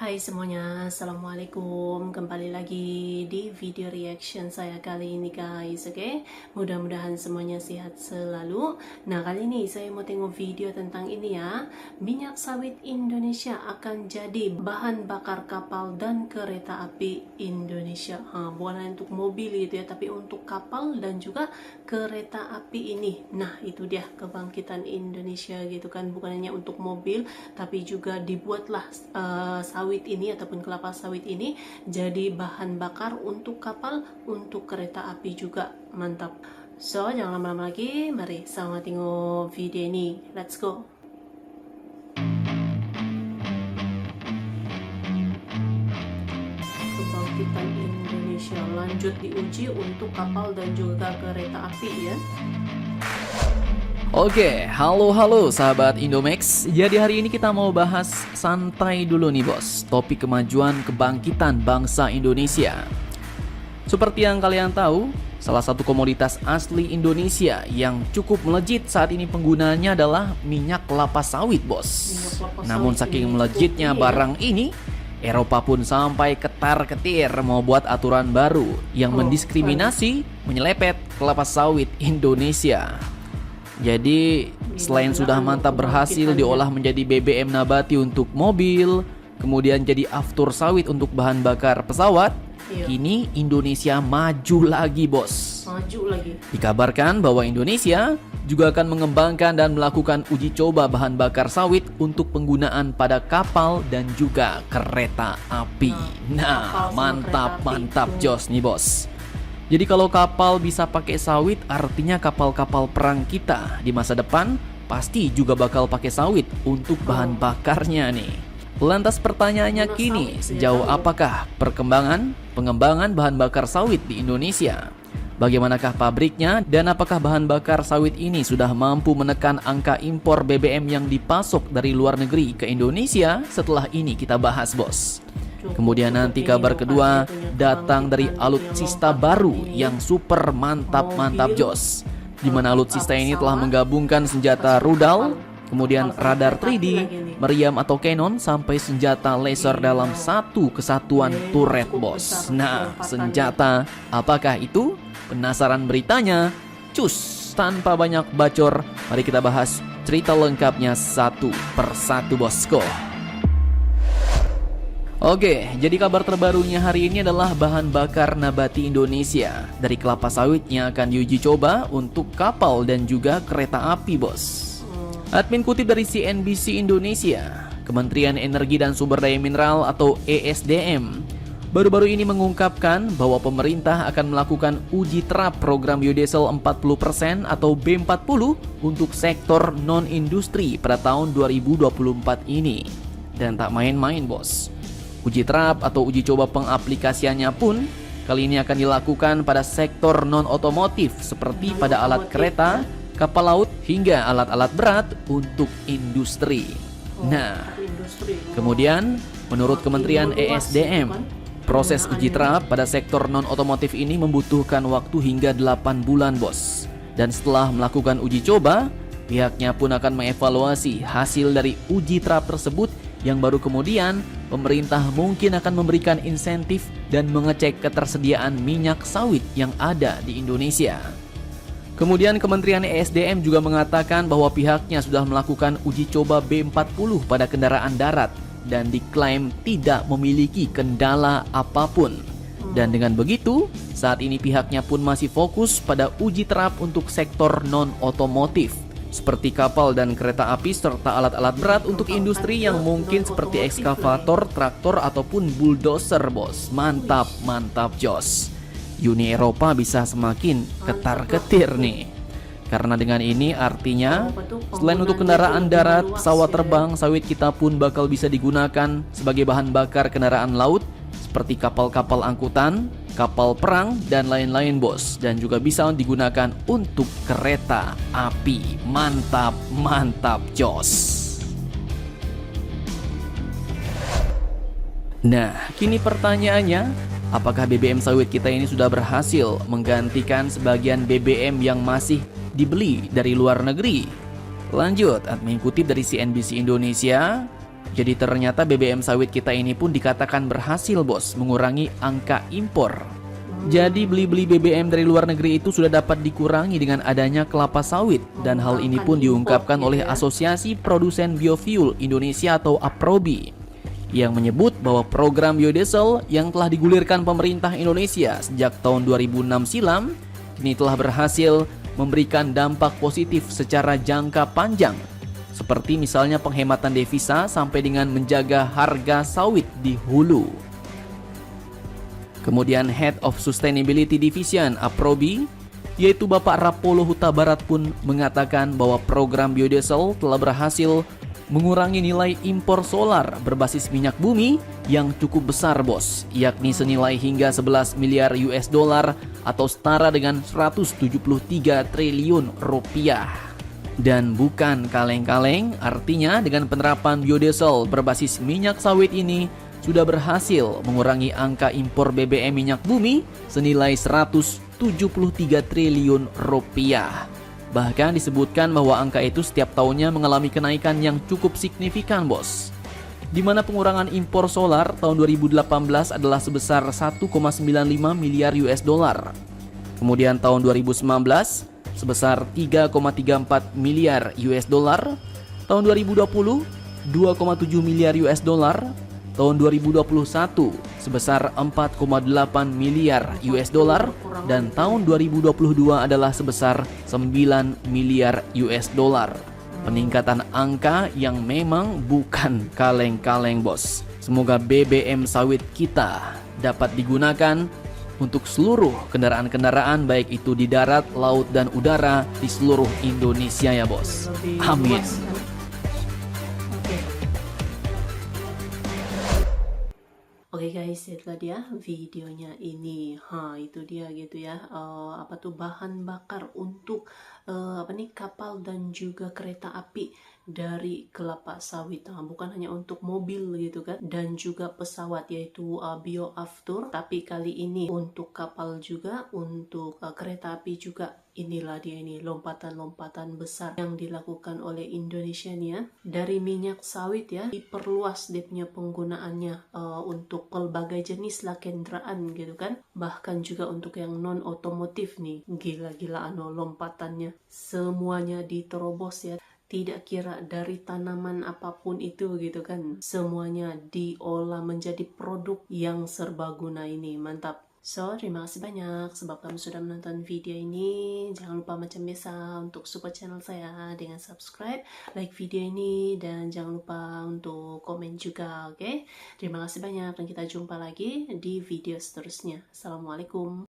Hai semuanya, Assalamualaikum. Kembali lagi di video reaction saya kali ini guys, oke? Mudah-mudahan semuanya sehat selalu. Nah, kali ini saya mau tengok video tentang ini ya. Minyak sawit Indonesia akan jadi bahan bakar kapal dan kereta api Indonesia. Bukan untuk mobil gitu ya, tapi untuk kapal dan juga kereta api ini. Nah, itu dia kebangkitan Indonesia gitu kan. Bukan hanya untuk mobil, tapi juga dibuatlah sawit ini ataupun kelapa sawit ini jadi bahan bakar untuk kapal, untuk kereta api juga. Mantap. So, jangan lama-lama lagi, mari sama tengok video ini. Let's go. Kebangkitan Indonesia lanjut diuji untuk kapal dan juga kereta api ya. Oke, halo sahabat Indomax. Jadi hari ini kita mau bahas santai dulu nih bos, topik kemajuan kebangkitan bangsa Indonesia. Seperti yang kalian tahu, salah satu komoditas asli Indonesia yang cukup melejit saat ini penggunaannya adalah minyak kelapa sawit bos. Namun saking melejitnya barang ini, Eropa pun sampai ketar-ketir mau buat aturan baru yang mendiskriminasi, menyelepet kelapa sawit Indonesia. Jadi selain sudah mantap berhasil diolah menjadi BBM nabati untuk mobil, kemudian jadi aftur sawit untuk bahan bakar pesawat, kini Indonesia maju lagi bos. Maju lagi. Dikabarkan bahwa Indonesia juga akan mengembangkan dan melakukan uji coba bahan bakar sawit untuk penggunaan pada kapal dan juga kereta api. Nah, mantap jos nih bos. Jadi kalau kapal bisa pakai sawit, artinya kapal-kapal perang kita di masa depan pasti juga bakal pakai sawit untuk bahan bakarnya nih. Lantas pertanyaannya kini, sejauh apakah pengembangan bahan bakar sawit di Indonesia? Bagaimanakah pabriknya dan apakah bahan bakar sawit ini sudah mampu menekan angka impor BBM yang dipasok dari luar negeri ke Indonesia? Setelah ini kita bahas bos. Kemudian nanti kabar kedua datang dari alutsista baru yang super mantap jos. Di mana alutsista ini telah menggabungkan senjata rudal, kemudian radar 3D, meriam atau cannon sampai senjata laser dalam satu kesatuan turret bos. Nah, senjata apakah itu? Penasaran beritanya? Cus, tanpa banyak bacor, mari kita bahas cerita lengkapnya satu persatu bosku. Oke, jadi kabar terbarunya hari ini adalah bahan bakar nabati Indonesia dari kelapa sawit yang akan diuji coba untuk kapal dan juga kereta api, bos. Admin kutip dari CNBC Indonesia, Kementerian Energi dan Sumber Daya Mineral atau ESDM, baru-baru ini mengungkapkan bahwa pemerintah akan melakukan uji terap program biodiesel 40% atau B40 untuk sektor non-industri pada tahun 2024 ini. Dan tak main-main, bos. Uji terap atau uji coba pengaplikasiannya pun kali ini akan dilakukan pada sektor non-otomotif seperti pada alat kereta, kapal laut, hingga alat-alat berat untuk industri. Nah, kemudian menurut Kementerian ESDM, proses uji terap pada sektor non-otomotif ini membutuhkan waktu hingga 8 bulan bos. Dan setelah melakukan uji coba, pihaknya pun akan mengevaluasi hasil dari uji terap tersebut yang baru kemudian pemerintah mungkin akan memberikan insentif dan mengecek ketersediaan minyak sawit yang ada di Indonesia. Kemudian Kementerian ESDM juga mengatakan bahwa pihaknya sudah melakukan uji coba B40 pada kendaraan darat dan diklaim tidak memiliki kendala apapun. Dan dengan begitu, saat ini pihaknya pun masih fokus pada uji terap untuk sektor non-otomotif seperti kapal dan kereta api serta alat-alat berat untuk industri yang mungkin seperti ekskavator, traktor ataupun bulldozer bos. Mantap jos. Uni Eropa bisa semakin ketar-ketir nih. Karena dengan ini artinya selain untuk kendaraan darat, pesawat terbang, sawit kita pun bakal bisa digunakan sebagai bahan bakar kendaraan laut seperti kapal-kapal angkutan, kapal perang, dan lain-lain bos. Dan juga bisa digunakan untuk kereta api. Mantap jos. Nah, kini pertanyaannya, apakah BBM sawit kita ini sudah berhasil menggantikan sebagian BBM yang masih dibeli dari luar negeri? Lanjut, admin kutip dari CNBC Indonesia, Jadi ternyata BBM sawit kita ini pun dikatakan berhasil bos mengurangi angka impor. Jadi beli-beli BBM dari luar negeri itu sudah dapat dikurangi dengan adanya kelapa sawit. Dan hal ini pun diungkapkan oleh Asosiasi Produsen Biofuel Indonesia atau APROBI, yang menyebut bahwa program biodiesel yang telah digulirkan pemerintah Indonesia sejak tahun 2006 silam kini telah berhasil memberikan dampak positif secara jangka panjang, seperti misalnya penghematan devisa sampai dengan menjaga harga sawit di hulu. Kemudian Head of Sustainability Division APROBI, yaitu Bapak Rapolo Huta Barat pun mengatakan bahwa program biodiesel telah berhasil mengurangi nilai impor solar berbasis minyak bumi yang cukup besar bos, yakni senilai hingga 11 miliar US dollar atau setara dengan 173 triliun rupiah. Dan bukan kaleng-kaleng, artinya dengan penerapan biodiesel berbasis minyak sawit ini sudah berhasil mengurangi angka impor BBM minyak bumi senilai 173 triliun rupiah. Bahkan disebutkan bahwa angka itu setiap tahunnya mengalami kenaikan yang cukup signifikan bos, di mana pengurangan impor solar tahun 2018 adalah sebesar 1,95 miliar US dollar. Kemudian tahun 2019 sebesar 3,34 miliar US dollar, tahun 2020 2,7 miliar US dollar, tahun 2021 sebesar 4,8 miliar US dollar, dan tahun 2022 adalah sebesar 9 miliar US dollar. Peningkatan angka yang memang bukan kaleng-kaleng bos. Semoga BBM sawit kita dapat digunakan untuk seluruh kendaraan-kendaraan baik itu di darat, laut, dan udara di seluruh Indonesia ya bos. Amin. Oke guys, itulah dia videonya ini. Itu dia gitu ya. Bahan bakar untuk kapal dan juga kereta api dari kelapa sawit. Bukan hanya untuk mobil gitu kan, dan juga pesawat yaitu bioaftur, tapi kali ini untuk kapal juga, untuk kereta api juga. Inilah dia ini lompatan-lompatan besar yang dilakukan oleh Indonesia nih ya. Dari minyak sawit ya, diperluas dia punya penggunaannya untuk pelbagai jenis lah kendaraan gitu kan. Bahkan juga untuk yang non otomotif nih. Gila-gilaan lompatannya. Semuanya diterobos ya. Tidak kira dari tanaman apapun itu gitu kan. Semuanya diolah menjadi produk yang serbaguna ini. Mantap. So, terima kasih banyak sebab kamu sudah menonton video ini. Jangan lupa macam biasa untuk support channel saya dengan subscribe, like video ini, dan jangan lupa untuk komen juga, oke? Terima kasih banyak dan kita jumpa lagi di video seterusnya. Assalamualaikum.